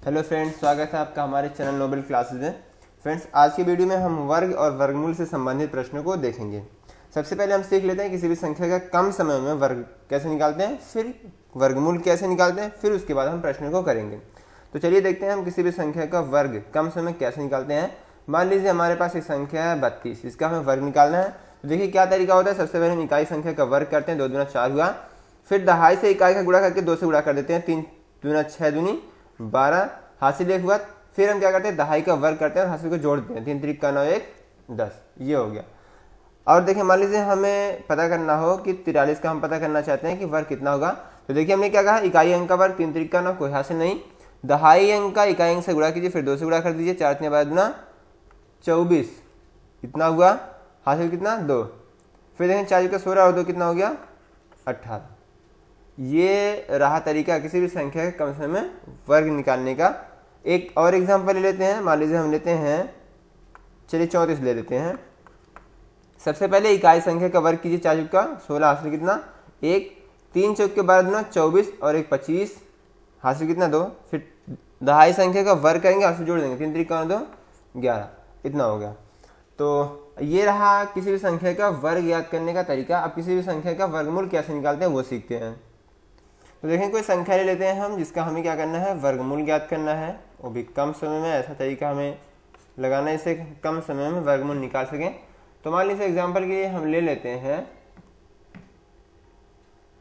Hello friends, स्वागत है आपका हमारे चैनल नोबल क्लासेज में। फ्रेंड्स, आज की वीडियो में हम वर्ग और वर्गमूल से संबंधित प्रश्नों को देखेंगे। सबसे पहले हम सीख लेते हैं किसी भी संख्या का कम समय में वर्ग कैसे निकालते हैं, फिर वर्गमूल कैसे निकालते हैं, फिर उसके बाद हम प्रश्नों को करेंगे। तो चलिए देखते हैं हम किसी भी संख्या का वर्ग कम समय में कैसे निकालते हैं। मान लीजिए हमारे पास एक संख्या है 32, इसका हमें वर्ग निकालना है। तो देखिए क्या तरीका होता है। सबसे पहले हम इकाई संख्या का वर्ग करते हैं, 2 दूना 4 हुआ। फिर दहाई से इकाई का गुणा करके 2 से गुणा कर देते हैं, 3 दूना 6 दूनी 12, हासिल 1 हुआ। फिर हम क्या करते हैं, दहाई का वर्ग करते हैं और हासिल को जोड़ देते हैं, 3 त्रिक का 9 1 10, ये हो गया। और देखिए मान लीजिए हमें पता करना हो कि 43 का हम पता करना चाहते हैं कि वर्ग कितना होगा। तो देखिए हमने क्या कहा, इकाई अंक का वर्ग 3 त्रिक का 9, कोई हासिल नहीं। दहाई अंक का इकाई अंक से गुणा कीजिए, फिर 2 से गुणा कर दीजिए, 4 3 12 दूना 24, इतना हुआ। हासिल कितना 2। फिर देखें 4 का 16 और 2 कितना हो गया 18। ये रहा तरीका किसी भी संख्या के कम समय में वर्ग निकालने का। एक और एग्जांपल ले लेते हैं। मान लीजिए हम लेते हैं, चलिए 34 ले लेते हैं। सबसे पहले इकाई संख्या का वर्ग कीजिए, 4 का 16, हासिल कितना 1। 3 चौक के 12 दूना 24 और 1 25, हासिल कितना 2। फिर दहाई संख्या का वर्ग करेंगे, हासिल जोड़ देंगे, 3 त्रिक का 2 11, इतना हो गया। तो ये रहा किसी भी संख्या का वर्ग याद करने का तरीका। अब किसी भी संख्या का वर्गमूल कैसे निकालते हैं वो सीखते हैं। तो देखें कोई संख्या ले लेते हैं हम, जिसका हमें क्या करना है, वर्गमूल ज्ञात करना है, वो भी कम समय में। ऐसा तरीका हमें लगाना है इससे कम समय में वर्गमूल निकाल सकें। तो मान लीजिए एग्जांपल के लिए हम ले लेते हैं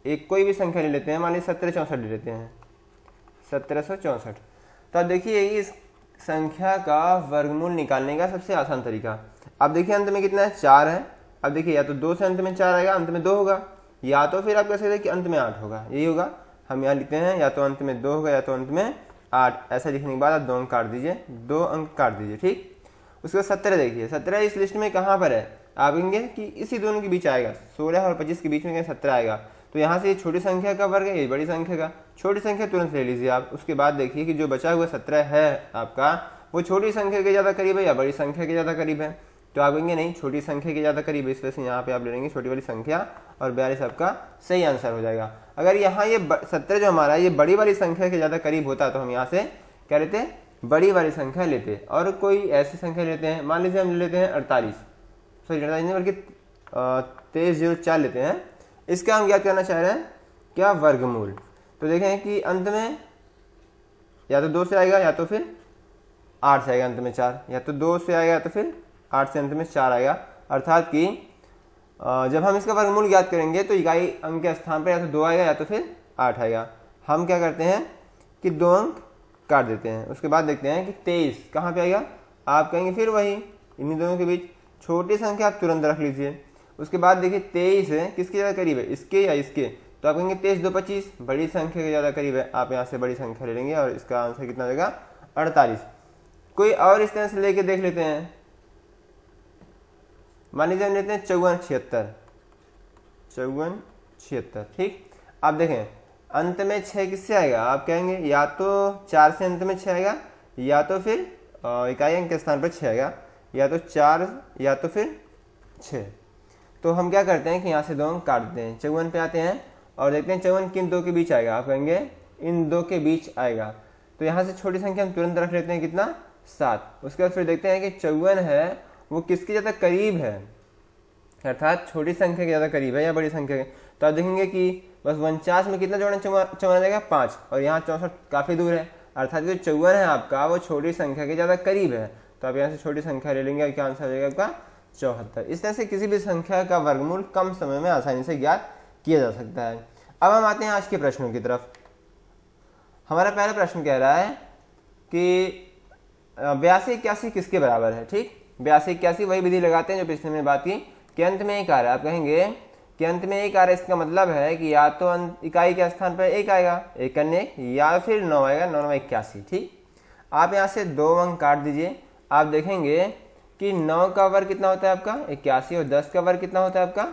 एक कोई भी संख्या ले लेते हैं, मान लीजिए 1764 ले लेते हैं, 1764। तो अब देखिए इस संख्या का वर्गमूल निकालने का सबसे आसान तरीका। अब देखिए अंत में कितना है, 4 है। अब देखिए या तो 2 से अंत में 4 आएगा, अंत में 2 होगा, या तो फिर आप कह सकते हैं कि अंत में 8 होगा, यही होगा। हम यहाँ लिखते हैं या तो अंत में 2 होगा या तो अंत में 8। ऐसा लिखने के बाद आप 2 अंक काट दीजिए, 2 अंक काट दीजिए, ठीक। उसके बाद 17 देखिए, 17 इस लिस्ट में कहाँ पर है, आप कहेंगे कि इसी दोनों के बीच आएगा, 16 और 25 के बीच में 17 आएगा। तो यहाँ से ये छोटी संख्या का वर्ग है, ये बड़ी संख्या का। छोटी संख्या तुरंत ले लीजिए आप। उसके बाद देखिए कि जो बचा हुआ 17 है आपका, वो छोटी संख्या के ज़्यादा करीब है या बड़ी संख्या के ज़्यादा करीब है। तो आप कहेंगे नहीं, छोटी संख्या के ज़्यादा करीब है, इस वजह से यहाँ पे आप ले लेंगे छोटी वाली संख्या और 42 आपका सही आंसर हो जाएगा। अगर यहाँ ये 17 जो हमारा ये बड़ी वाली संख्या के ज़्यादा करीब होता तो हम यहाँ से क्या लेते, बड़ी वाली संख्या लेते। और कोई ऐसी संख्या लेते हैं, मान लीजिए हम लेते हैं 48, सॉरी 48 नहीं बल्कि 2304 लेते हैं। इसका हम ज्ञात करना चाह रहे हैं क्या, वर्गमूल। तो देखें कि अंत में या तो 2 से आएगा या तो फिर 8 से आएगा, अंत में 4, या तो 2 से आएगा या तो फिर 8 से अंत में 4 आएगा। अर्थात कि जब हम इसका वर्गमूल ज्ञात करेंगे तो इकाई अंक के स्थान पर या तो 2 आएगा या तो फिर 8 आएगा। हम क्या करते हैं कि 2 अंक काट देते हैं। उसके बाद देखते हैं कि 23 कहाँ पे आएगा। आप कहेंगे फिर वही इन्हीं दोनों के बीच छोटी संख्या आप तुरंत रख लीजिए। उसके बाद देखिए 23 है किसके ज़्यादा करीब है, इसके या इसके। तो आप कहेंगे 23 2 25, बड़ी संख्या के ज़्यादा करीब है, आप यहाँ से बड़ी संख्या ले लेंगे और इसका आंसर कितना हो जाएगा 48। कोई और इस तरह से लेके देख लेते हैं। मान लीजिए हम लेते हैं 54 76, ठीक। आप देखें अंत में 6 किससे आएगा, आप कहेंगे या तो 4 से अंत में 6 आएगा या तो फिर इकाई अंक के स्थान पर 6 आएगा, या तो 4 या तो फिर 6। तो हम क्या करते हैं कि यहाँ से 2 अंक काट देते हैं, 54 पे आते हैं और देखते हैं 54 किन 2 के बीच आएगा। आप कहेंगे इन 2 के बीच आएगा। तो यहाँ से छोटी संख्या हम तुरंत रख लेते हैं, कितना 7। उसके बाद फिर देखते हैं कि 54 है वो किसके ज़्यादा करीब है, अर्थात छोटी संख्या के ज़्यादा करीब है या बड़ी संख्या के। तो आप देखेंगे कि बस 49 में कितना जोड़ना, 54 जाएगा 5, और यहाँ 64 काफ़ी दूर है, अर्थात जो 54 है आपका वो छोटी संख्या के ज़्यादा करीब है। तो आप यहाँ से छोटी संख्या ले लेंगे और क्या आंसर हो जाएगा आपका 74। इस तरह से किसी भी संख्या का वर्गमूल कम समय में आसानी से ज्ञात किया जा सकता है। अब हम आते हैं आज के प्रश्नों की तरफ। हमारा पहला प्रश्न कह रहा है कि 82 81 किसके बराबर है, ठीक। 82 81 वही विधि लगाते हैं जो पिछले में बात की कि अंत में 1 आ रहा है। आप कहेंगे कि अंत में 1 आ रहा है, इसका मतलब है कि या तो इकाई के स्थान पर 1 आएगा, 1 करने 1, या फिर 9 आएगा, 9 9 81, ठीक। आप यहाँ से 2 अंक काट दीजिए। आप देखेंगे कि 9 का वर्ग कितना होता है आपका 81, और 10 का वर्ग कितना होता है आपका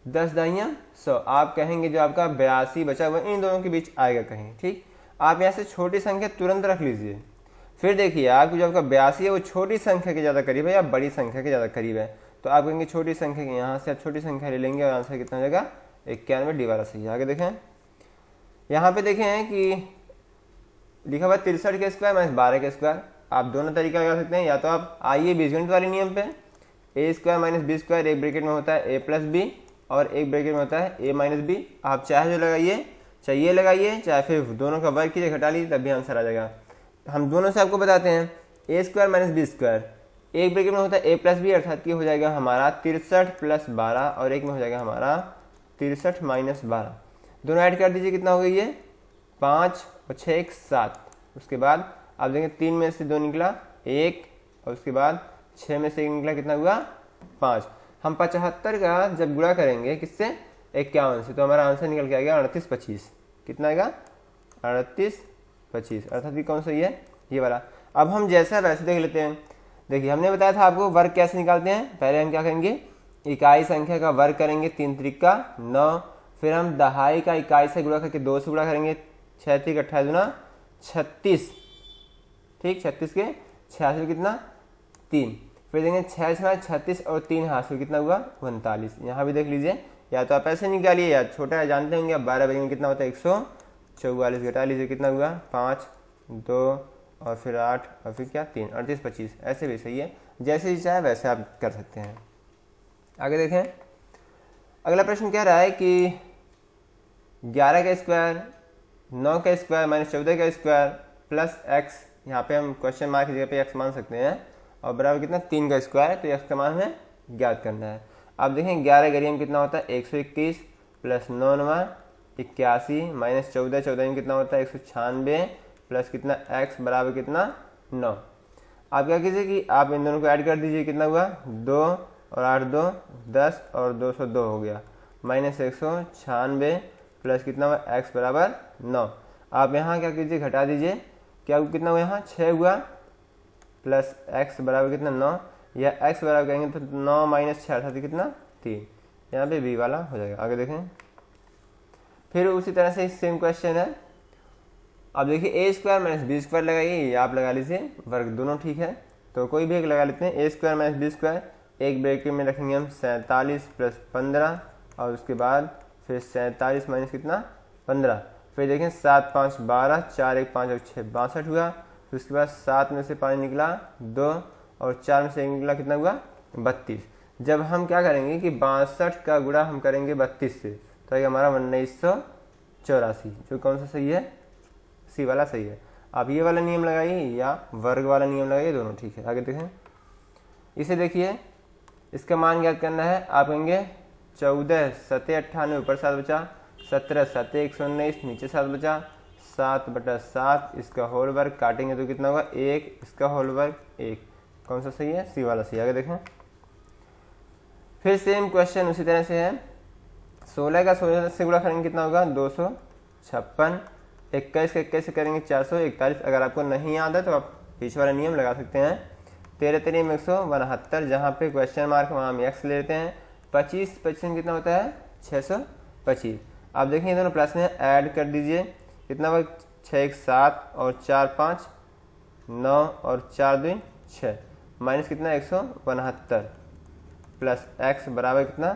10 दाइयाँ 100। आप कहेंगे जो आपका 82 बचा हुआ इन दोनों के बीच आएगा कहीं, ठीक। आप यहाँ से छोटी संख्या तुरंत रख लीजिए। फिर देखिए आपको जो आपका 82 है वो छोटी संख्या के ज़्यादा करीब है या बड़ी संख्या के ज़्यादा करीब है। तो आप कहेंगे छोटी संख्या के, यहाँ से आप छोटी संख्या ले लेंगे और आंसर कितना हो जाएगा 91। डी वाला सही है। आगे देखें, यहाँ पे देखें कि लिखा हुआ 63 का स्क्वायर माइनस 12 का स्क्वायर। आप दोनों तरीका लगा सकते हैं, या तो आप आइए बीजगणित वाले नियम पे, ए स्क्वायर माइनस बी स्क्वायर, एक ब्रैकेट में होता है ए प्लस बी और एक ब्रैकेट में होता है ए माइनस बी। आप चाहे जो लगाइए, चाहे ये लगाइए, चाहे फिर दोनों का वर्ग कीजिए, घटा लीजिए, तब भी आंसर आ जाएगा। हम दोनों से आपको बताते हैं, ए स्क्वायर माइनस बी स्क्वायर, एक ब्रैकेट में होता है ए प्लस बी, अर्थात ये हो जाएगा हमारा 63 प्लस 12 और एक में हो जाएगा हमारा 63 माइनस 12। दोनों ऐड कर दीजिए, कितना हो गई ये 5 और 6 1 7। उसके बाद आप देखेंगे 3 में से 2 निकला 1 और उसके बाद 6 में से 1 निकला, कितना हुआ 5। हम 75 का जब गुणा करेंगे किससे 51 से, तो हमारा आंसर निकल के आएगा 38 25। कितना आएगा 38 25, अर्थात ये कौन सा है, ये वाला। अब हम जैसा वैसे देख लेते हैं। देखिए हमने बताया था आपको वर्ग कैसे निकालते हैं। पहले हम क्या करेंगे, इकाई संख्या का वर्ग करेंगे, 3 त्रिका 9, फिर हम दहाई का इकाई से गुणा करके 2 से गुणा करेंगे, 6 त्रिक 28 गुना 36, ठीक, 36 के 86 कितना 3, फिर देंगे 6 6 36 और 3 हासिल कितना हुआ 39। यहाँ भी देख लीजिए, या तो आप ऐसे निकालिए या छोटा है जानते होंगे, अब 12 बजेंगे कितना होता है 144, घटा लीजिए कितना हुआ 5 2 और फिर 8 और फिर क्या 3, 38 25। ऐसे भी सही है, जैसे ही चाहे वैसे आप कर सकते हैं। आगे देखें, अगला प्रश्न कह रहा है कि 11 का स्क्वायर 9 का स्क्वायर माइनस 14 का स्क्वायर प्लस एक्स, यहाँ पे हम क्वेश्चन मार्क की जगह पे एक्स मान सकते हैं, और बराबर कितना 3 का स्क्वायर, तो एक्स का मान हमें ज्ञात करना है। आप देखें 11 गरियम कितना होता है 121 प्लस 9 9 81 माइनस 14 14 में कितना होता है 196 प्लस कितना एक्स बराबर कितना 9। आप क्या कीजिए कि आप इन दोनों को ऐड कर दीजिए, कितना हुआ 2 और 8 2 10 और 202 हो गया, माइनस 196 प्लस कितना हुआ एक्स बराबर 9। आप यहाँ क्या कीजिए घटा दीजिए, क्या कितना हुआ यहाँ 6 हुआ प्लस एक्स बराबर कितना 9, या एक्स बराबर कहेंगे तो 9 माइनस 6 अर्थात कितना 3, यहाँ पे बी वाला हो जाएगा। आगे देखें, फिर उसी तरह से सेम क्वेश्चन है। अब देखिए ए स्क्वायर माइनस बी स्क्वायर लगाइए, या आप लगा लीजिए, वर्ग दोनों ठीक है, तो कोई भी एक लगा लेते हैं। ए स्क्वायर माइनस बी स्क्वायर, एक ब्रैकेट में रखेंगे हम 47 प्लस 15 और उसके बाद फिर 47 माइनस कितना 15, फिर देखें 7 5 12 4 1 5 और 6 62 हुआ, फिर उसके बाद 7 में से 5 निकला 2 और 4 में से 1 निकला, कितना हुआ 32। जब हम क्या करेंगे कि 62 का गुणा हम करेंगे 32 से, तो ये हमारा 1984, जो कौन सा सही है, सी वाला सही है। आप ये वाला नियम लगाइए या वर्ग वाला नियम लगाइए, दोनों ठीक है। आगे देखें, इसे देखिए, इसका मान ज्ञात करना है। आप कहेंगे 14 7 98 ऊपर 7 बचा, 17 7 119 नीचे 7 बचा, 7/7 इसका होल वर्ग काटेंगे तो कितना होगा 1, इसका होल वर्ग 1, कौन सा सही है, सी वाला सही। आगे देखें, फिर सेम क्वेश्चन उसी तरह से है। 16 का 16 से गुणा करेंगे कितना होगा 256, 21 का 21 से करेंगे 441। अगर आपको नहीं याद है तो आप पीछे वाला नियम लगा सकते हैं। 13 13 में 169, जहाँ पे क्वेश्चन मार्क वहाँ हम एक्स ले लेते हैं। 25 25 में कितना होता है 625। आप देखें दोनों प्लस में ऐड कर दीजिए, कितना हुआ 6 1 7 और 4 5 9 और 4 2 6, माइनस कितना 169 प्लस एक्स बराबर कितना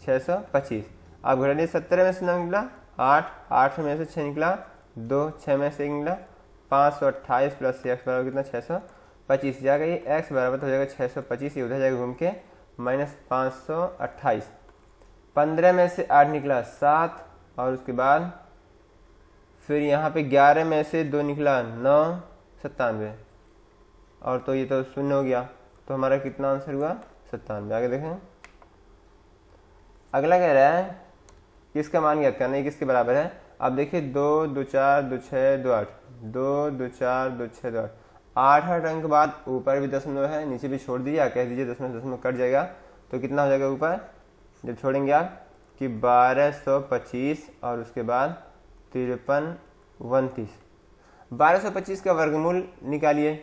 625। आप घटा दिए, 17 में से 9 निकला 8, 8 में से 6 निकला 2, 6 में से 1 निकला 528 प्लस एक्स बराबर कितना 625 जाएगा, ये एक्स बराबर तो हो जाएगा 625, ये उधर जाएगा घूम के माइनस 528। 15 में से 8 निकला 7 और उसके बाद फिर यहाँ पे 11 में से 2 निकला 9 97, और तो ये तो शून्य हो गया, तो हमारा कितना आंसर हुआ 97। आगे देखें, अगला कह रहा है किसका मान ज्ञात करना है, किसके बराबर है। आप देखिए 2 2 4 2 6 2 8, 2 2 4 2 6 2 8, 8 अंक के बाद ऊपर भी दशमलव है, नीचे भी छोड़ दीजिए, कह दीजिए दशमलव दशमलव कट जाएगा, तो कितना हो जाएगा ऊपर जब छोड़ेंगे आप कि 1225 और उसके बाद 53 29। 1225 का वर्गमूल निकालिए।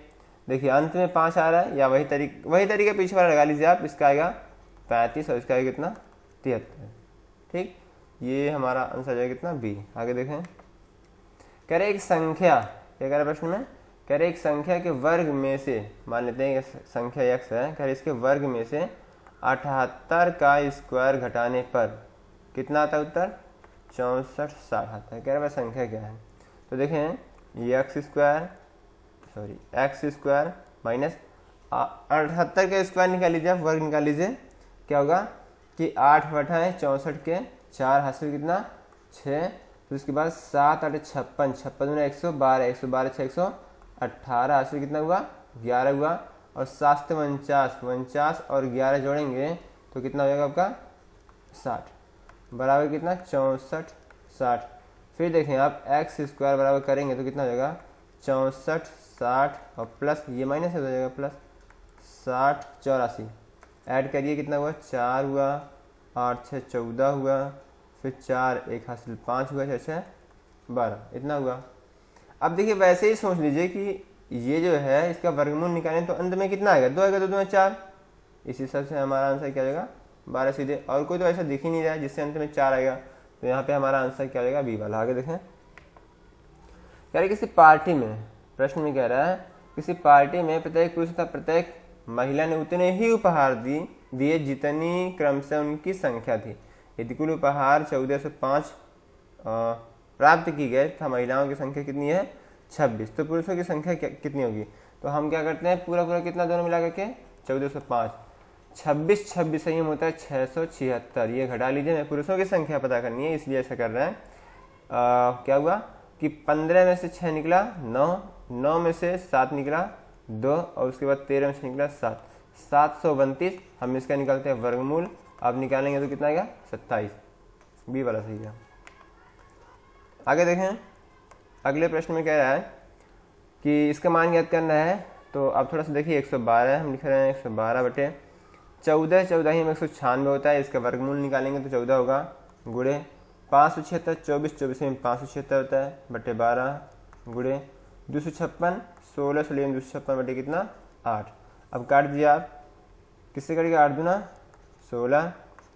देखिए अंत में 5 आ रहा है, या वही तरीका पीछे वाला लगा लीजिए आप, इसका आएगा 35 और इसका आएगा कितना 73, ठीक। ये हमारा आंसर जाएगा कितना बी। आगे देखें, कह रहे एक संख्या, क्या कह रहे प्रश्न में, कह रहे एक संख्या के वर्ग में से, मान लेते हैं कि संख्या x है, कह रहे इसके वर्ग में से 78 का स्क्वायर घटाने पर कितना आता है उत्तर 64 60 आता है। कह रहे वह संख्या क्या है, तो देखें ये एक्स स्क्वायर माइनस 78 का स्क्वायर निकाल लीजिए, आप वर्ग निकाल लीजिए, क्या होगा कि 8 बटा 64 के 4 हासिल कितना 6, फिर उसके बाद 7 8 56, 56 में 112, 112 6 118 हासिल कितना हुआ 11 हुआ, और 7 से 49 और 11 जोड़ेंगे तो कितना हो जाएगा आपका 60 बराबर कितना 64 60। फिर देखें आप एक्स स्क्वायर बराबर करेंगे तो कितना हो जाएगा 64 60 और प्लस ये माइनस हो जाएगा प्लस 60 84, ऐड करिए कितना हुआ 4 हुआ, 8 6 14 हुआ, फिर 4 1 हासिल 5 हुआ, 6 6 12 इतना हुआ। अब देखिए वैसे ही सोच लीजिए कि ये जो है इसका वर्गमूल निकालें तो अंत में कितना आएगा 2 आएगा, 2 2 4, इस हिसाब से हमारा आंसर क्या आएगा 12 सीधे, और कोई तो ऐसा दिख ही नहीं रहा है जिससे अंत में 4 आएगा, तो यहाँ पे हमारा आंसर क्या आएगा बी वाला। आगे देखें, कह रहे किसी पार्टी में, प्रश्न में कह रहा है किसी पार्टी में प्रत्येक पुरुष तथा प्रत्येक महिला ने उतने ही उपहार दिए जितनी क्रमशः उनकी संख्या थी। यदि कुल उपहार 1405 प्राप्त की गए तथा महिलाओं की संख्या कितनी है 26, तो पुरुषों की संख्या कितनी होगी। तो हम क्या करते हैं पूरा कितना दोनों मिला करके 1405, 26 26 संयम होता है 676, ये घटा लीजिए, मैं पुरुषों की संख्या पता करनी है इसलिए ऐसा कर रहे हैं। क्या हुआ कि 15 में से 6 निकला 9, 9 में से 7 निकला 2, और उसके बाद 13 में से निकला 7, 732। हम इसका निकालते हैं वर्गमूल, आप निकालेंगे तो कितना आएगा 27, बी वाला सही है। आगे देखें, अगले प्रश्न में कह रहा है कि इसका मान ज्ञात करना है, तो आप थोड़ा सा देखिए 112 हम लिख रहे हैं 112 बटे 14, 14 ही में 196 होता है, इसका वर्गमूल निकालेंगे तो 14 होगा, गुणे 576, 24 24 में 576 होता है बटे 12, गुणे 256, 16 16 में 256 बटे कितना 8। अब काट दिया आप, किससे करेगा 8 दूना 16,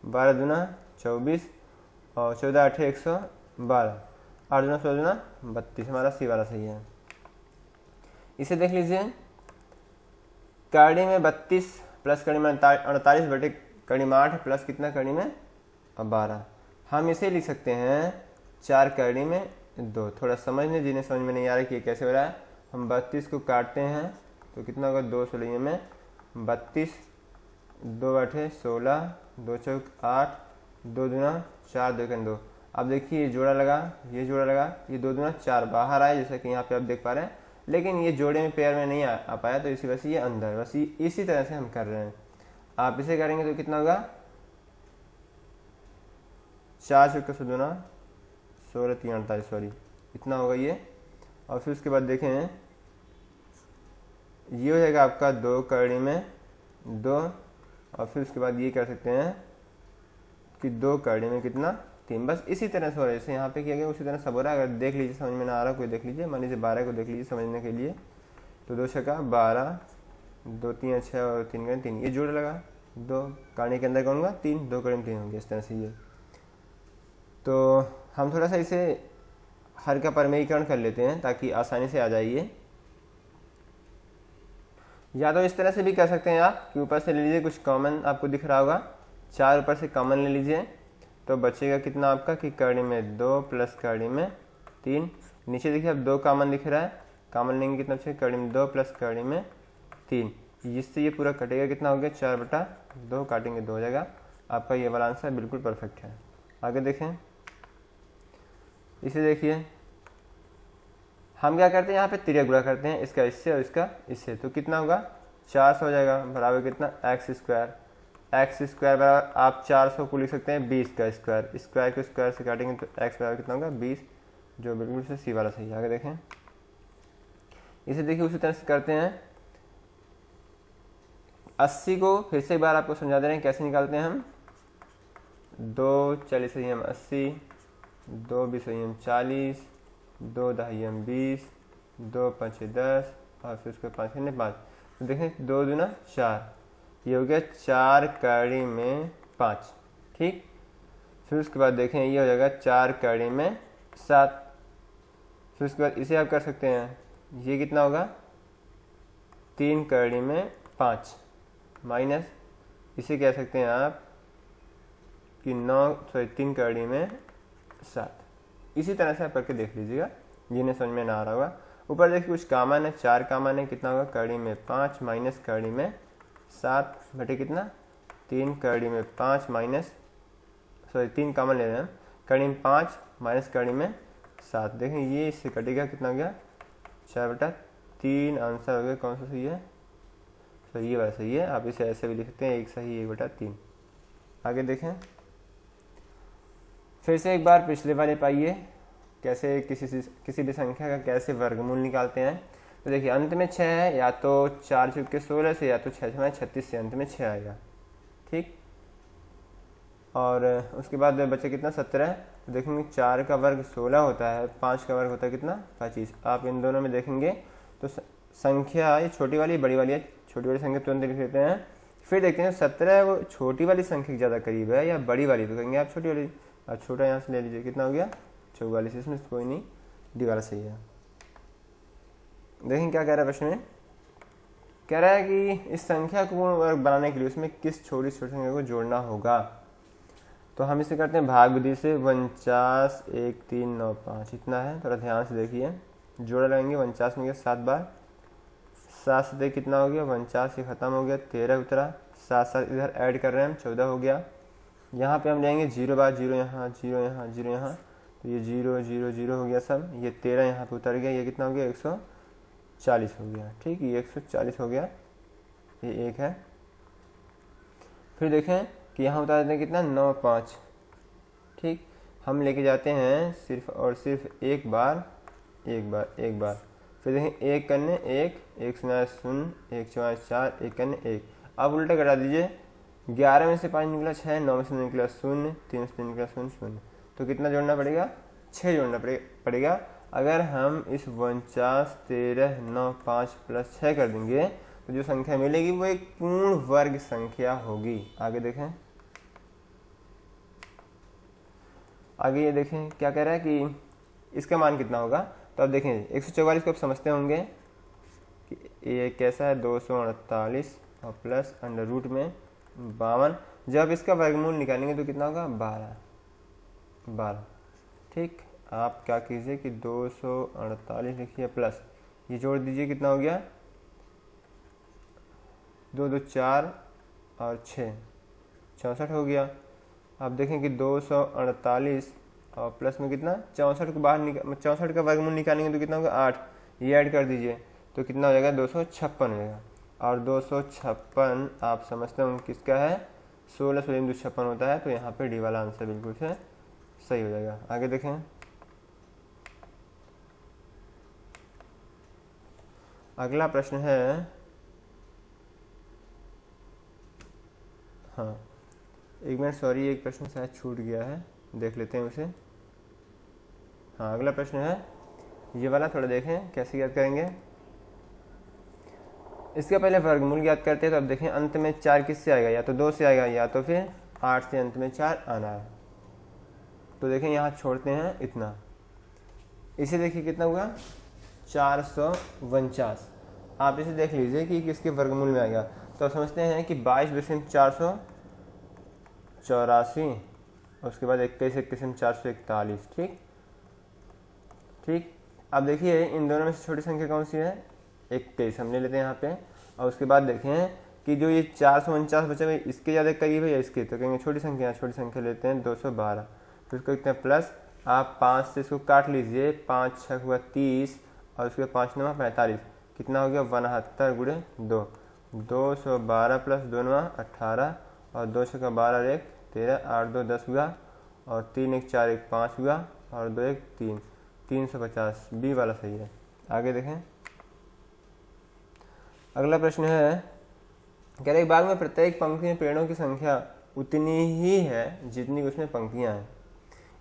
12 दूना 24 और 14 8 112, 8 दूना 16 दूना 32, हमारा सी वाला सही है। इसे देख लीजिए, कड़ी में 32 प्लस कड़ी में 48 बटे कड़ी में 8 प्लस कितना कड़ी में 12, हम इसे लिख सकते हैं 4 कड़ी में 2। थोड़ा समझने जिन्हें समझ में नहीं आ रहा कि ये कैसे हो रहा है, हम 32 को काटते हैं तो कितना होगा 2 16 में 32, 2 8 16, 2 चौक 8, 2 दूना 4 2 2। अब देखिए ये जोड़ा लगा, ये जोड़ा लगा, ये 2 दूना 4 बाहर आए जैसा कि यहाँ पे आप देख पा रहे हैं, लेकिन ये जोड़े में पेयर में नहीं आ पाया, तो इसी वजह से ये अंदर, बस इसी तरह से हम कर रहे हैं। आप इसे करेंगे तो कितना होगा 4 चौके 2 16 3 48, सॉरी इतना होगा ये। और फिर उसके बाद देखें ये हो जाएगा आपका 2 कड़ी में 2, और फिर उसके बाद ये कर सकते हैं कि 2 कड़ी में कितना 3, बस इसी तरह से हो रहा है जैसे यहाँ पे किया गया उसी तरह सब हो रहा है। अगर देख लीजिए समझ में ना आ रहा कोई देख लीजिए, मान लीजिए 12 को देख लीजिए समझने के लिए, तो 2 छक्का 12, 2 3 6 और 3 कड़ी 3, ये जोड़ लगा 2 कड़ी के अंदर कौन होगा 3, 2 कड़ी में 3 होंगे, इस तरह से ये। तो हम थोड़ा सा इसे हर का परमेयीकरण कर लेते हैं ताकि आसानी से आ जाइए। या तो इस तरह से भी कर सकते हैं आप कि ऊपर से ले लीजिए, कुछ कॉमन आपको दिख रहा होगा, 4 ऊपर से कॉमन ले लीजिए तो बचेगा कितना आपका कि कड़ी में 2 प्लस कड़ी में 3, नीचे देखिए अब 2 कॉमन दिख रहा है, कॉमन लेंगे कितना बचेगा कड़ी में 2 प्लस कड़ी में 3, जिससे ये पूरा कटेगा कितना हो गया 4 बटा 2, काटेंगे 2 हो जाएगा। आपका ये वाला आंसर बिल्कुल परफेक्ट है। आगे देखें, इसे देखिए हम क्या करते हैं यहाँ पे तिर्यक गुणा करते हैं, इसका इससे और इसका इससे, तो कितना होगा 400 हो जाएगा, बराबर कितना एक्स स्क्वायर, एक्स स्क्वायर बराबर आप 400 को लिख सकते हैं 20 का स्क्वायर, स्क्वायर को स्क्वायर से काटेंगे तो एक्स बराबर कितना होगा 20, जो बिल्कुल से सी वाला सही है। आगे देखें, इसे देखिए उसी तरह से करते हैं। 80 को फिर से एक बार आपको समझा दे रहे हैं कैसे निकालते हैं हम, 2 40 संयम 80, 2 20 संयम 40, 2 दहाई 20, 2 5 10 और फिर उसके 5 5, तो देखें 2 दूना 4, ये हो गया 4 कड़ी में 5, ठीक। फिर उसके बाद देखें ये हो जाएगा 4 कड़ी में 7, फिर उसके बाद इसे आप कर सकते हैं, ये कितना होगा 3 कड़ी में 5 माइनस इसे कह सकते हैं आप कि 3 कड़ी में 7। इसी तरह से आप करके देख लीजिएगा जिन्हें समझ में ना आ रहा होगा। ऊपर देखिए कुछ कॉमन है, 4 कॉमन है, कितना होगा कड़ी में 5 माइनस कड़ी में 7 बटे कितना 3 कड़ी में 5 माइनस 3 कॉमन ले रहे हैं, कड़ी में 5 माइनस कड़ी में 7। देखें ये इससे कटेगा, कितना हो गया 4/3। आंसर हो गया कौन सा सही है, तो ये वाला सही है। आप इसे ऐसे भी लिख सकते हैं 1 सही 1/3। आगे देखें फिर से एक बार पिछले वाले पाइए कैसे किसी भी संख्या का कैसे वर्गमूल निकालते हैं। तो देखिए अंत में 6 है, या तो 4 चुके 16 से, या तो 6 36 से, अंत में 6 आएगा, ठीक। और उसके बाद बचे कितना 17। तो देखेंगे 4 का वर्ग 16 होता है, 5 का वर्ग होता है कितना 25। आप इन दोनों में देखेंगे तो संख्या ये छोटी वाली बड़ी वाली है, छोटी वाली संख्या तुरंत लिख लेते हैं। फिर देखते हैं 17 है वो छोटी वाली संख्या के ज़्यादा करीब है या बड़ी वाली, तो कहेंगे आप छोटी वाली। आप छोटा यहाँ से ले लीजिए, कितना हो गया 44, इसमें कोई नहीं, डी वाला सही है। देखें क्या कह रहा है प्रश्न में, कह रहा है कि इस संख्या को पूर्ण वर्ग बनाने के लिए उसमें किस छोटी संख्या को जोड़ना होगा। तो हम इसे करते हैं भाग विधि से। 49 1 3 9 5 इतना है, थोड़ा ध्यान से देखिए। जोड़ा लगाएंगे 49 में गया 7 बार, 7 से देख कितना हो गया 49 से ख़त्म हो गया 13 उतरा, 7 इधर ऐड कर रहे हैं हम 14 हो गया। यहाँ पे हम लेंगे 0 बार, 0 यहाँ 0 यहाँ 0 यहाँ, तो ये 0 0 0 हो गया सब। ये 13 यहाँ पे उतर गया, ये कितना हो गया 140 हो गया, ठीक। ये 140 हो गया, ये 1 है। फिर देखें कि यहाँ उतार देते हैं कितना 9 5, ठीक। हम लेके जाते हैं सिर्फ और सिर्फ एक बार। फिर देखें 1 करने 1 1 0 0 1 4 4 1 करने 1। अब उल्टा करा दीजिए, 11 में से 5 निकला 6, 9 में से निकला 0, 3 में से निकला 0 0, तो कितना जोड़ना पड़ेगा 6 जोड़ना पड़ेगा। अगर हम इस 49 13 9 5 प्लस 6 कर देंगे तो जो संख्या मिलेगी वो एक पूर्ण वर्ग संख्या होगी। आगे देखें, आगे ये देखें क्या कह रहा है कि इसका मान कितना होगा। तो अब देखें 144 को आप समझते होंगे कि ये कैसा है 248 और प्लस अंडर रूट में 52। जब इसका वर्गमूल निकालेंगे तो कितना होगा 12, ठीक। आप क्या कीजिए कि 248 लिखिए प्लस ये जोड़ दीजिए, कितना हो गया 2 2 4 और 6 64 हो गया। अब देखें कि 248 और प्लस में कितना 64 को बाहर 64 का वर्गमूल निकालेंगे तो कितना होगा 8, ये ऐड कर दीजिए तो कितना हो जाएगा 256 हो जाएगा। और 256 आप समझते हैं किसका है 16 16 256 होता है, तो यहाँ पे डी वाला आंसर बिल्कुल से सही हो जाएगा। आगे देखें, अगला प्रश्न है, हाँ एक मिनट सॉरी, एक प्रश्न शायद छूट गया है, देख लेते हैं उसे। हाँ अगला प्रश्न है ये वाला, थोड़ा देखें कैसे याद करेंगे। इसका पहले वर्गमूल याद करते हैं। तो अब देखें अंत में 4 किससे आएगा, या तो 2 से आएगा या तो फिर 8 से अंत में 4 आना है। तो देखें यहाँ छोड़ते हैं इतना, इसे देखिए कितना हुआ 449। आप इसे देख लीजिए कि किसके वर्गमूल में आएगा। तो समझते हैं कि 22/484, उसके बाद 21/441, ठीक। अब देखिए इन दोनों में से छोटी संख्या कौन सी है 21, हम ले लेते हैं यहाँ पे। और उसके बाद देखें कि जो ये 449 बचा हुआ इसके ज़्यादा करीब है या इसके, तो कहेंगे छोटी संख्या लेते हैं 212। तो इसको कितना प्लस, आप 5 से इसको काट लीजिए, 5 6 हुआ 30 और उसके 5 9 45, कितना हो गया 72 गुणे 2, 212 प्लस 2 9 18 और 2 6 12 1 13, 8 2 10 हुआ और 3 1 4 1 5 हुआ और 2 1 3, 350, बी वाला सही है। आगे देखें, अगला प्रश्न है, कह रहे बाग में प्रत्येक पंक्ति में पेड़ों की संख्या उतनी ही है जितनी उसमें पंक्तियां हैं।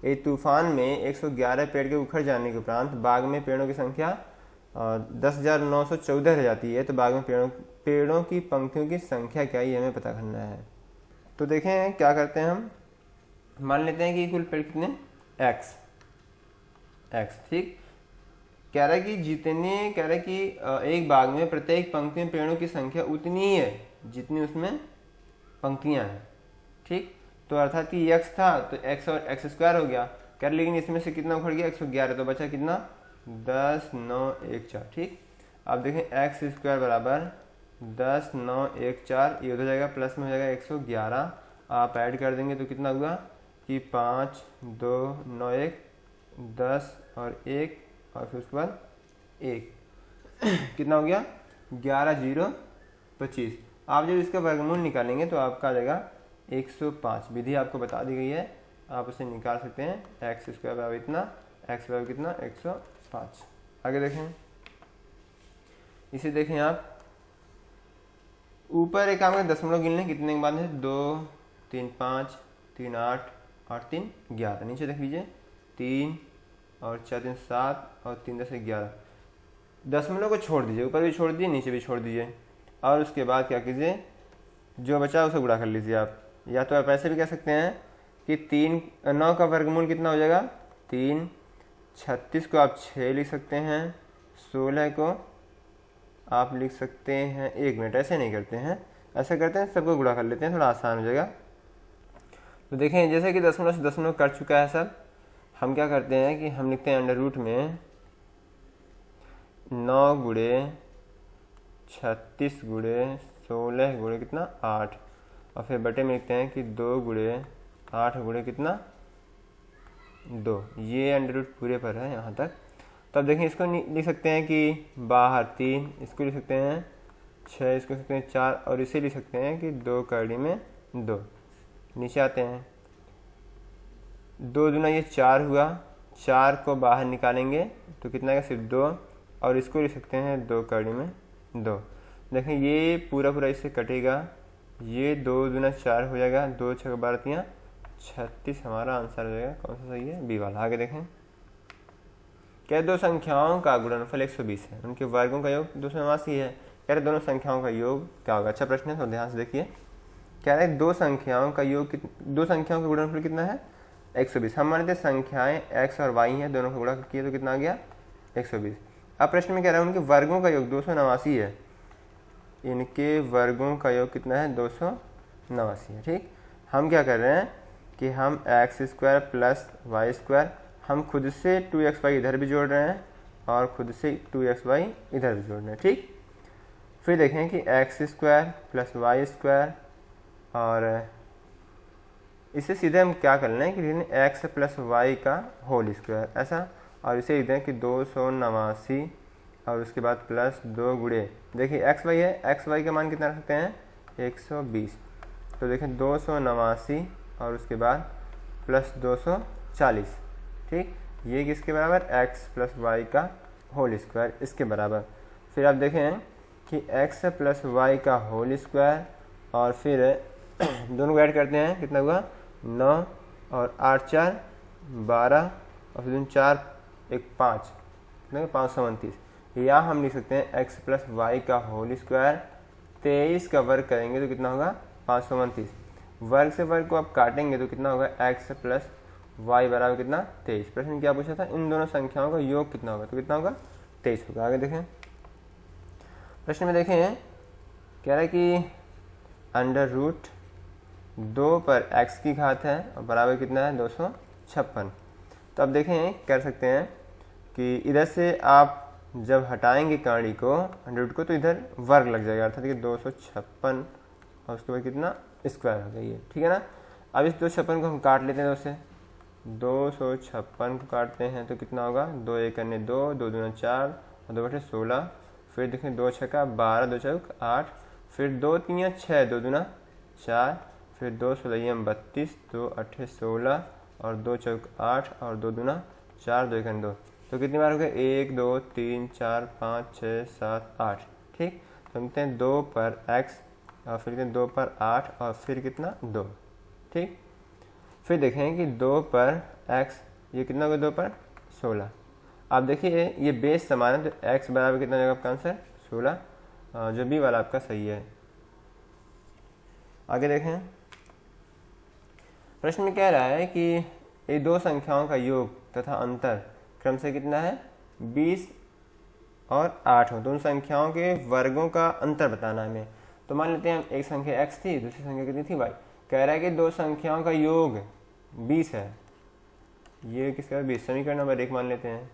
एक तूफान में 111 पेड़ के उखड़ जाने के उपरांत बाग में पेड़ों की संख्या 10,914 रह जाती है। तो बाग में पेड़ों की पंक्तियों की संख्या क्या है, ये हमें पता करना है। तो देखें क्या करते हैं, हम मान लेते हैं कि कुल पेड़ कितने x, ठीक। कह रहा है कि एक बाग में प्रत्येक पंक्ति में पेड़ों की संख्या उतनी ही है जितनी उसमें पंक्तियां हैं, ठीक। तो अर्थात कि x था तो x और x स्क्वायर हो गया, कह रहे लेकिन इसमें से कितना उखड़ गया 111, तो बचा कितना 10 9 1 4। ठीक, अब देखें एक्स स्क्वायर बराबर 10 9 1 4, ये हो जाएगा प्लस में हो जाएगा 111। आप ऐड कर देंगे तो कितना हुआ कि 5 2 9 1 10 और 1 और फिर उसके बाद 1 कितना हो गया 11 0 25। आप जब इसका वर्गमूल निकालेंगे तो आपका आ जाएगा 105। विधि आपको बता दी गई है, आप उसे निकाल सकते हैं। एक्स स्क्वायर बराबर इतना, एक्स बराबर कितना 105। आगे देखें, इसे देखें आप, ऊपर एक काम दशमलव गिन लें, कितने के बाद है 2 3 5 3 8 8 3 11। नीचे देख लीजिए 3 और 4 3 7 और 3 10 11। दशमलव को छोड़ दीजिए, ऊपर भी छोड़ दीजिए नीचे भी छोड़ दीजिए, और उसके बाद क्या कीजिए, जो बचा उसे गुणा कर लीजिए आप। या तो आप ऐसे भी कह सकते हैं कि 9 का वर्गमूल कितना हो जाएगा 3, 36 को आप 6 लिख सकते हैं, 16 को आप लिख सकते हैं 1 मिनट। ऐसे नहीं करते हैं, ऐसे करते हैं सबको गुणा कर लेते हैं, थोड़ा आसान हो जाएगा। तो देखें जैसे कि दशमलव से दशमलव कट चुका है सब, हम क्या करते हैं कि हम लिखते हैं अंडर रूट में 9 गुणे 36 गुणे 16 गुणे कितना 8, और फिर बटे में लिखते हैं कि 2 गुणे 8 गुणे कितना 2। ये अंडर रूट पूरे पर है यहाँ तक। तो अब देखें इसको लिख सकते हैं कि बाहर 3, इसको लिख सकते हैं 6, इसको लिख सकते हैं 4, और इसे लिख सकते हैं कि 2 कड़ी में 2। नीचे आते हैं, 2 दूना ये 4 हुआ, 4 को बाहर निकालेंगे तो कितना है सिर्फ 2, और इसको लिख सकते हैं 2 कड़ी में 2। देखें ये पूरा पूरा इससे कटेगा, ये 2 दूना 4 हो जाएगा, 2 6 12 36 हमारा आंसर हो जाएगा। कौन सा सही है, बी वाला। आगे देखें, क्या दो संख्याओं का गुणनफल 120 है, उनके वर्गों का योग 289 है। कह रहे दोनों संख्याओं का योग क्या होगा। अच्छा प्रश्न है, तो ध्यान से देखिए। कह रहे दो संख्याओं का गुणनफल कितना है 120। हम मानते संख्याएं x और y हैं, दोनों को गुणा किए तो कितना आ गया 120। अब प्रश्न में कह रहा है उनके वर्गों का योग 289 है, इनके वर्गों का योग कितना है 289 है। ठीक, हम क्या कर रहे हैं कि हम x square plus y square, हम खुद से 2xy इधर भी जोड़ रहे हैं और खुद से 2xy इधर भी जोड़ रहे हैं। ठीक, फिर देखें कि x square plus y square, और इसे सीधे हम क्या कर लें कि एक्स प्लस वाई का होल स्क्वायर ऐसा, और इसे लिख दें कि 289 और उसके बाद प्लस 2 गुणे, देखिए एक्स वाई है, एक्स वाई का मान कितना रख सकते हैं 120। तो देखें 289 और उसके बाद प्लस 240। ठीक, ये किसके बराबर एक्स प्लस वाई का होल स्क्वायर, इसके बराबर। फिर आप देखें कि एक्स प्लस वाई का होल स्क्वायर, और फिर दोनों को ऐड करते हैं, कितना हुआ 9 और 8 4 12 और फिर 4 1 5, 529। या हम लिख सकते हैं एक्स प्लस वाई का होल स्क्वायर, 23 का वर्ग करेंगे तो कितना होगा 529। वर्ग से वर्ग को आप काटेंगे तो कितना होगा एक्स प्लस वाई बराबर कितना 23। प्रश्न क्या पूछा था, इन दोनों संख्याओं का योग कितना होगा, तो कितना होगा 23 होगा। आगे देखें, प्रश्न में देखें कह रहा है कि अंडर रूट 2 पर x की घात है और बराबर कितना है 256। तो अब देखें कर सकते हैं कि इधर से आप जब हटाएंगे काड़ी को अंडर रूट को तो इधर वर्ग लग जाएगा, अर्थात कि 256 और उसके बाद कितना स्क्वायर हो गई है। ठीक है ना। अब इस 256 को हम काट लेते हैं, 2 से 256 को काटते हैं तो कितना होगा 2 1 2, 2 दूना 4 और 2 बटे 16। फिर देखें 2 छक्का 12, 2 चौक 8, फिर 2 3 6, 2 दूना 4, फिर 2 16 32, 2 8 16 और 2 चौक 8 और 2 दूना 4, 2 1 2। तो कितनी बार हो गए 1 2 3 4 5 6 7 8। ठीक, तो लिखते हैं 2 पर x और फिर 2 पर 8 और फिर कितना 2। ठीक, फिर देखें कि 2 पर x, ये कितना होगा 2 पर 16। आप देखिए ये बेस समान है तो x बराबर कितना होगा आपका आंसर 16, जो बी वाला आपका सही है। आगे देखें, प्रश्न में कह रहा है कि ये दो संख्याओं का योग तथा अंतर क्रम से कितना है 20 और 8 हो। दोनों संख्याओं के वर्गों का अंतर बताना है हमें। तो मान लेते हैं एक संख्या x थी, दूसरी संख्या कितनी थी y। कह रहा है कि दो संख्याओं का योग 20 है, ये किसका 20, समीकरण नंबर 1 मान लेते हैं।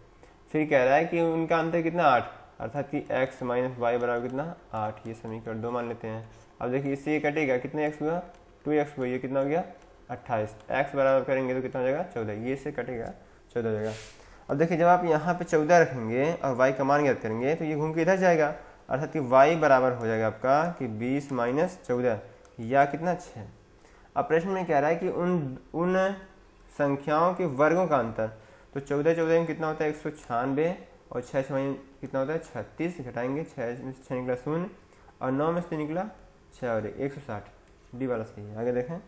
फिर कह रहा है कि उनका अंतर कितना 8, अर्थात कि x माइनस वाई बराबर कितना 8, ये समीकरण 2 मान लेते हैं। अब देखिए इससे ये कटेगा, कितने x हुआ 2x हुआ, ये कितना हो गया 28, x बराबर करेंगे तो कितना हो जाएगा 14, ये इससे कटेगा 14 हो जाएगा। अब देखिए जब आप यहाँ पे 14 रखेंगे और y का मान ज्ञात करेंगे तो ये घूम के इधर जाएगा, अर्थात कि y बराबर हो जाएगा आपका कि 20 माइनस 14 या कितना 6। अब प्रश्न में कह रहा है कि उन संख्याओं के वर्गों का अंतर, तो 14 में कितना होता है 196 और 6 में कितना होता है 36, घटाएंगे 6 में से 6 निकला 0 और 9 में से निकला 6 और 160, डी वाला सही है। आगे देखें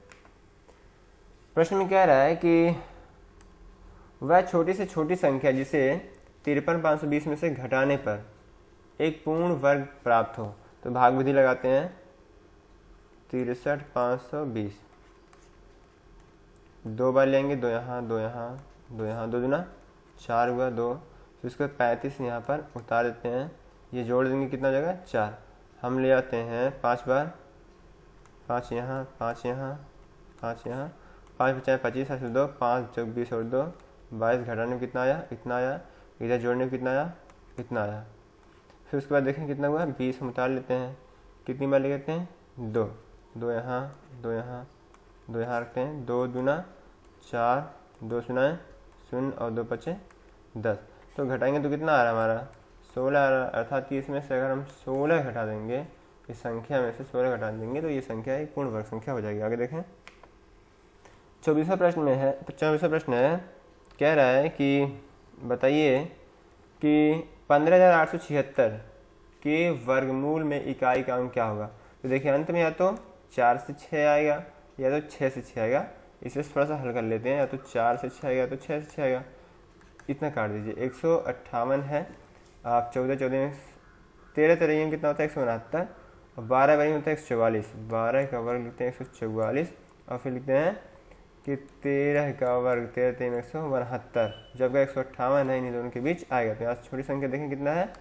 प्रश्न में कह रहा है कि वह छोटी से छोटी संख्या जिसे 53,520 में से घटाने पर एक पूर्ण वर्ग प्राप्त हो, तो भाग विधि लगाते हैं 63,520, 2 बार लेंगे, 2 यहाँ 2 यहाँ 2 यहाँ, 2 दूना 4 हुआ 2, फिर उसके 35 यहाँ पर उतार देते हैं, ये जोड़ देंगे कितना हो जाएगा 4, हम ले आते हैं 5 बार, 5 यहाँ 5 यहाँ 5 यहाँ, 5 बचाए 25 हासिल 2, 5 + 20 और 2 22, घटाने में कितना आया इतना आया, इधर जोड़ने में कितना आया इतना आया। फिर उसके बाद देखें कितना हुआ 20 हम उतार लेते हैं, कितनी बार ले लेते हैं 2, 2 यहाँ 2 यहाँ 2 यहाँ रखते हैं, 2 दूना 4, 2 सुनाए 0 और 2 बचे 10, तो घटाएंगे तो कितना आ रहा है हमारा 16 आ रहा है, अर्थात कि इसमें से अगर हम 16 घटा देंगे, इस संख्या में से 16 घटा देंगे तो ये संख्या एक पूर्ण वर्ग संख्या हो जाएगी। आगे देखें 24वां प्रश्न है, कह रहा है कि बताइए कि 15,876 के वर्गमूल में इकाई का अंक क्या होगा। तो देखिए अंत में या तो 4 से 6 आएगा या तो 6 से 6 आएगा, इसे थोड़ा सा हल कर लेते हैं, या तो 4 से 6 आएगा या तो 6 से 6 आएगा, इतना काट दीजिए। 158 है, आप 14 में 13 में कितना होता है 169 और 12 में होता है 144, 12 का वर्ग लिखते हैं 144 और फिर लिखते हैं कि 13 का वर्ग 13 में 169, जबकि 158 है, इन दोनों के बीच आएगा। तो यहाँ छोटी संख्या देखें कितना है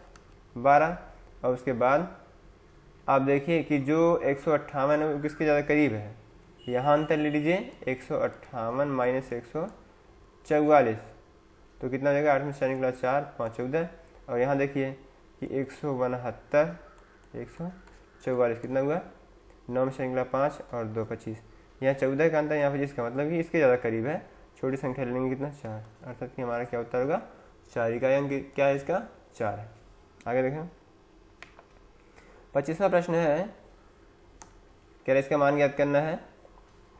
12, और उसके बाद आप देखिए कि जो 158 है वो किसके ज़्यादा करीब है, यहाँ अंतर ले लीजिए 158 माइनस 144, तो कितना हो जाएगा 8 में 4 निकला 4, 5 14, और यहाँ देखिए कि 169 144 कितना हुआ 9 में 4 निकला 5 और 2 25, यहाँ 14 का अंतर यहाँ 25 का मतलब कि इसके ज़्यादा करीब है, छोटी संख्या लेंगे कितना 4, अर्थात कि हमारा क्या उत्तर होगा 4, इकाई अंक क्या है इसका 4 है। आगे देखें 25वां प्रश्न है, कह रहे इसका मान ज्ञात करना है।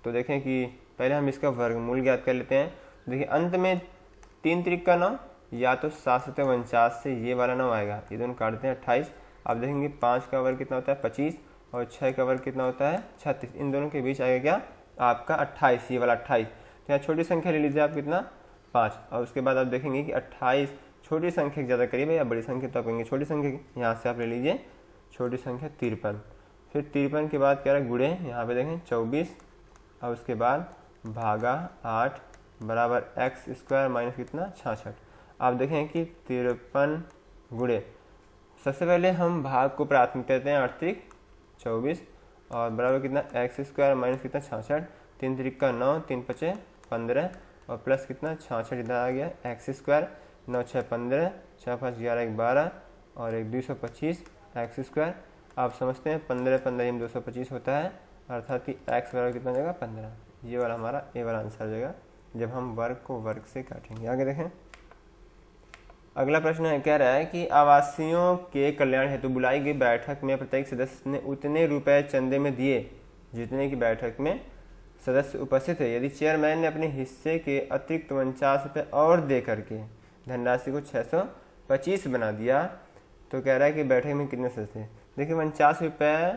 तो देखें कि पहले हम इसका वर्गमूल ज्ञात कर लेते हैं। देखिए अंत में 3 त्रिक का 9 या तो 749 से ये वाला 9 आएगा, ये दोनों काटते हैं 28। आप देखेंगे 5 का वर्ग कितना होता है 25 और 6 का वर्ग कितना होता है 36, इन दोनों के बीच आएगा क्या आपका 28, ये वाला 28। तो यहाँ छोटी संख्या ले लीजिए आप कितना 5, और उसके बाद आप देखेंगे कि 28 छोटी संख्या के ज़्यादा करीब है या बड़ी संख्या, तो आप कहेंगे छोटी संख्या की, यहाँ से आप ले लीजिए छोटी संख्या 53, फिर 53 के बाद क्या रहा गुणे, यहाँ पे देखें 24 और उसके बाद भागा 8 बराबर x² माइनस कितना 66। आप देखें कि 53 गुणे, सबसे पहले हम भाग को प्राथमिकता देते हैं 8 त्रिक 24 और बराबर कितना x² माइनस कितना 66, 3 त्रिक का 9, 3 पचे 15 और प्लस कितना 66 इधर आ गया x², 9 6 15, 6 5 11 1 12 और 1 225 x²। आप समझते हैं 15 15 में 225 होता है, अर्थात कि x बराबर कितना हो जाएगा 15, ये वाला हमारा ए वाला आंसर हो जाएगा जब हम वर्ग को वर्ग से काटेंगे। आगे देखें अगला प्रश्न है, कह रहा है कि आवासियों के कल्याण हेतु बुलाई गई बैठक में प्रत्येक सदस्य ने उतने रुपए चंदे में दिए जितने की बैठक में सदस्य उपस्थित है। यदि चेयरमैन ने अपने हिस्से के अतिरिक्त 49 रुपये और दे करके धनराशि को 625 बना दिया, तो कह रहा है कि बैठक में कितने सदस्य थे। देखिए 49 रुपये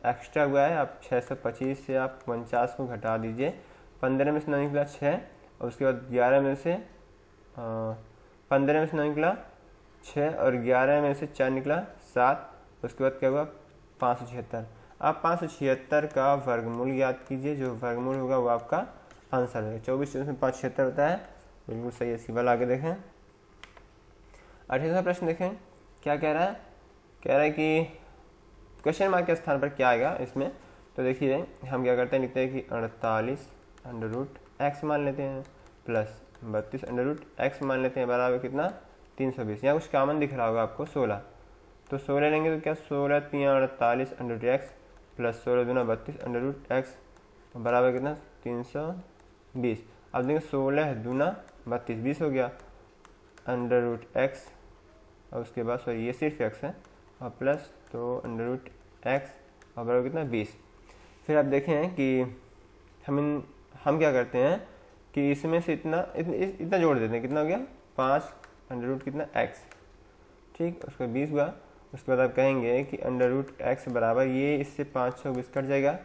एक्स्ट्रा हुआ है, आप 625 से आप 49 को घटा दीजिए, 15 में से 9 निकला 6 और उसके बाद 11 में से 15 में से 9 निकला 6 और 11 में से 4 निकला 7, उसके बाद क्या हुआ 576। आप 576 का वर्गमूल ज्ञात कीजिए, जो वर्गमूल होगा वो आपका आंसर है। 24 में 576 होता है, बिल्कुल सही है। सिंपल आगे देखें 28वां प्रश्न देखें क्या कह रहा है, कह रहा है कि क्वेश्चन मार्क के स्थान पर क्या आएगा इसमें। तो देखिए हम क्या करते हैं, लिखते हैं कि 48 अंडर रूट x मान लेते हैं प्लस 32 अंडर रूट x मान लेते हैं बराबर कितना 320। यहाँ कुछ कॉमन दिख रहा होगा आपको 16, तो 16 लेंगे तो क्या 16 3 48 अंडर रूट एक्स प्लस 16 दूना 32 अंडर रूट एक्स बराबर कितना 320। अब देखें 16 दूना 32 20 हो गया अंडर रूट एक्स और उसके बाद सॉरी ये सिर्फ एक्स है और प्लस तो अंडर रूट एक्स और बराबर कितना 20। फिर आप देखें कि हम क्या करते हैं कि इसमें से इतना जोड़ देते हैं, कितना हो गया 5 अंडर रूट कितना एक्स, ठीक, उसको 20 हुआ। उसके बाद आप कहेंगे कि अंडर रूट एक्स बराबर ये इससे 5 से 20 कट जाएगा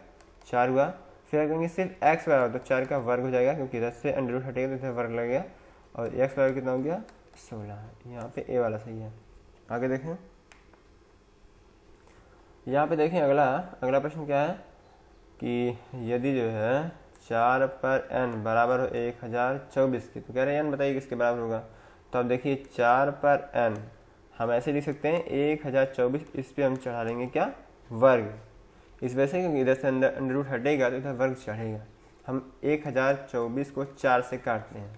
4 हुआ। फिर आप कहेंगे सिर्फ एक्स बराबर तो 4 का वर्ग हो जाएगा क्योंकि इधर से अंडर रूट हटेगा तो इधर वर्ग लगेगा और एक्स बराबर कितना हो गया 16। यहाँ पे ए वाला सही है। आगे देखें, यहाँ पे देखें अगला प्रश्न क्या है कि यदि जो है 4 पर n बराबर हो 1024 की, तो कह रहे हैं n बताइए किसके बराबर होगा। तो अब देखिए 4 पर n हम ऐसे लिख सकते हैं 1024, इस पे हम चढ़ा लेंगे क्या वर्ग, इस वजह से क्योंकि इधर से अंडर रूट हटेगा तो इधर वर्ग चढ़ेगा। हम 1024 को 4 से काटते हैं,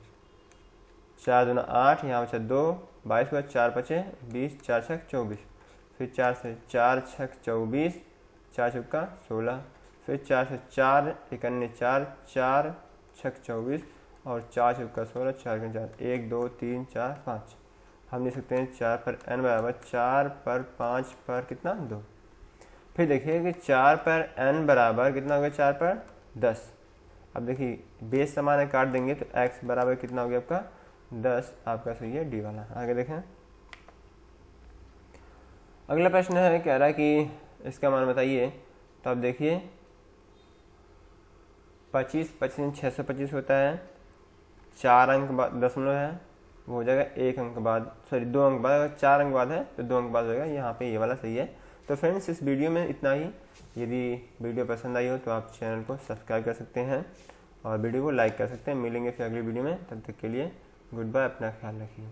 4 दूना 8, यहाँ बचा 2, 22 के बाद 4 बचे 20, 4 छक 24, फिर 4 से 4 छक 24, 4 चौका 16, फिर 4 से 4 इकन्ने 4, 4 छक 24 और 4 चौका 16, 4 के 4 1 2 3 4 5। हम लिख सकते हैं 4 पर n बराबर 4 पर 5 पर कितना 2। फिर देखिए कि 4 पर n बराबर कितना हो गया 4 पर 10। अब देखिए बेस समान है काट देंगे तो x बराबर कितना हो गया आपका 10, आपका सही है डी वाला। आगे देखें, अगला प्रश्न है कह रहा है कि इसका मान बताइए। तो आप देखिए 25 625 होता है, 4 अंक बाद दशमलव है वो हो जाएगा 1 अंक बाद, सॉरी 2 अंक बाद, अगर 4 अंक बाद है तो 2 अंक बाद हो जाएगा। यहाँ पे ये वाला सही है। तो फ्रेंड्स इस वीडियो में इतना ही। यदि वीडियो पसंद आई हो तो आप चैनल को सब्सक्राइब कर सकते हैं और वीडियो को लाइक कर सकते हैं। मिलेंगे फिर अगली वीडियो में, तब तक के लिए गुड बाय, अपना ख्याल रखिए।